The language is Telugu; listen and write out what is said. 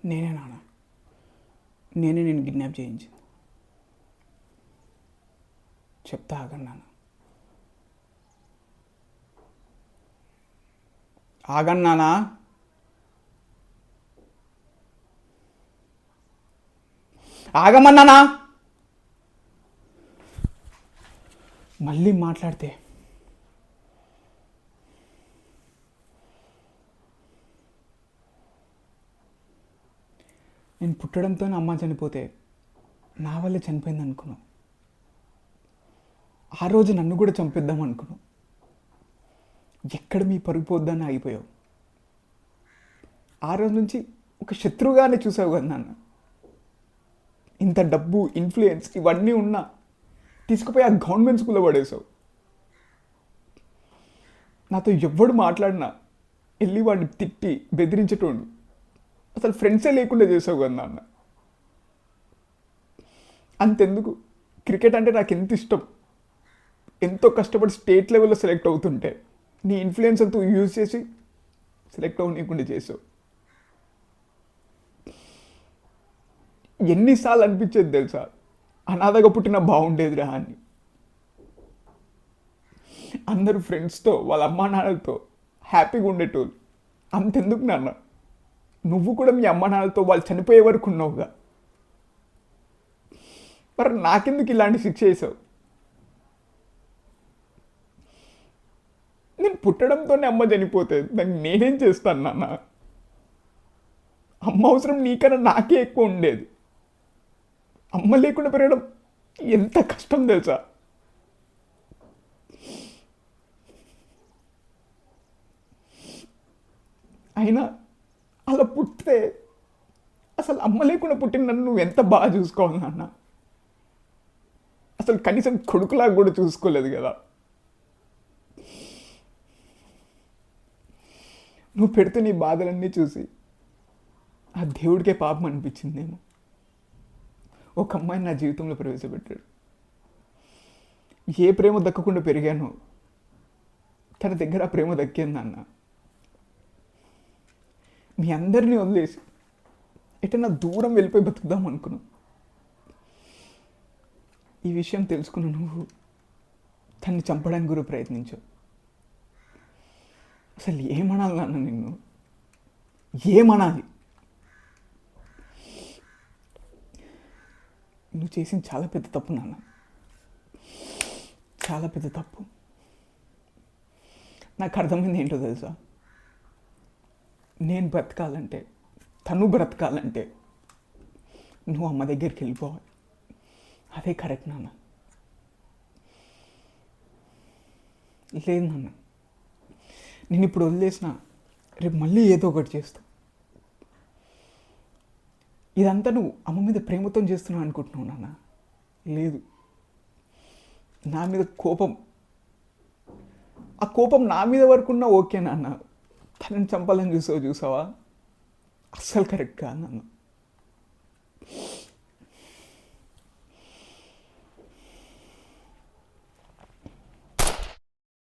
నేనే నాన్న, నేనే నేను కిడ్నాప్ చేయించింది. చెప్తా ఆగండి నాన్న, ఆగండి నాన్న. ఆగమన్నానా? మళ్ళీ మాట్లాడితే నేను పుట్టడంతో అమ్మ చనిపోతే నా వల్లే చనిపోయింది అనుకున్నావు. ఆ రోజు నన్ను కూడా చంపిద్దాం అనుకున్నావు. ఎక్కడ మీ పరుగు పోద్దని ఆగిపోయావు. ఆ రోజు నుంచి ఒక శత్రువుగానే చూసావు కదా నాన్న. ఇంత డబ్బు, ఇన్ఫ్లుయెన్స్ ఇవన్నీ ఉన్నా తీసుకుపోయి ఆ గవర్నమెంట్ స్కూల్లో పడేసావు. నాతో ఎవ్వడు మాట్లాడినా వెళ్ళి వాడిని తిట్టి బెదిరించేటోడు. అసలు ఫ్రెండ్సే లేకుండా చేసావు కదా నాన్న. అంతెందుకు, క్రికెట్ అంటే నాకు ఎంత ఇష్టం. ఎంతో కష్టపడి స్టేట్ లెవెల్లో సెలెక్ట్ అవుతుంటే నీ ఇన్ఫ్లుయెన్స్ అంతా యూజ్ చేసి సెలెక్ట్ అవ్వనీయకుండా చేసావు. ఎన్నిసార్లు అనిపించేది తెలుసా, అనాథగా పుట్టినా బాగుండేదిరా అని. అందరూ ఫ్రెండ్స్తో వాళ్ళ అమ్మా నాన్నలతో హ్యాపీగా ఉండేటోళ్ళు. అంతెందుకు నాన్న, నువ్వు కూడా మీ అమ్మా నాన్నలతో వాళ్ళు చనిపోయే వరకు ఉన్నావుగా. మరి నాకెందుకు ఇలాంటి శిక్ష చేసావు? నేను పుట్టడంతోనే అమ్మ చనిపోతే దాన్ని నేనేం చేస్తాను నాన్న? అమ్మ అవసరం నీకన్నా నాకే ఎక్కువ ఉండేది. అమ్మ లేకుండా పెరగడం ఎంత కష్టం తెలుసా. అయినా అలా పుట్టితే అసలు అమ్మ లేకుండా పుట్టిన నన్ను నువ్వు ఎంత బాగా చూసుకోవాలి నాన్న. అసలు కనీసం కొడుకులాగా కూడా చూసుకోలేదు కదా. నువ్వు పెడితే నీ బాధలన్నీ చూసి ఆ దేవుడికే పాపం అనిపించిందేమో. ఒక అమ్మాయిని నా జీవితంలో ప్రవేశపెట్టాడు. ఏ ప్రేమ దక్కకుండా పెరిగానో తన దగ్గర ఆ ప్రేమ దక్కింది అన్న. మీ అందరినీ వదిలేసి ఎటన్నా దూరం వెళ్ళిపోయి బతుకుదాం అనుకున్నావు. ఈ విషయం తెలుసుకున్న నువ్వు తన్ని చంపడానికి కూడా ప్రయత్నించావు. అసలు ఏమనాలి నాన్న నిన్ను, ఏమనాలి? నువ్వు చేసింది చాలా పెద్ద తప్పు నాన్న, చాలా పెద్ద తప్పు. నాకు అర్థమైంది ఏంటో తెలుసా, నేను బ్రతకాలంటే, తను బ్రతకాలంటే నువ్వు అమ్మ దగ్గరికి వెళ్ళిపోవాలి. అదే కరెక్ట్ నాన్న. లేదు నాన్న, నేను ఇప్పుడు వదిలేసిన రేపు మళ్ళీ ఏదో ఒకటి చేస్తా. ఇదంతా నువ్వు అమ్మ మీద ప్రేమతో చేస్తున్నావు అనుకుంటున్నావు నాన్న. లేదు, నా మీద కోపం. ఆ కోపం నా మీద వరకు ఉన్నా ఓకే నాన్న. తనని చంపాలని చూసావా? అస్సలు కరెక్ట్ కాదు నాన్న.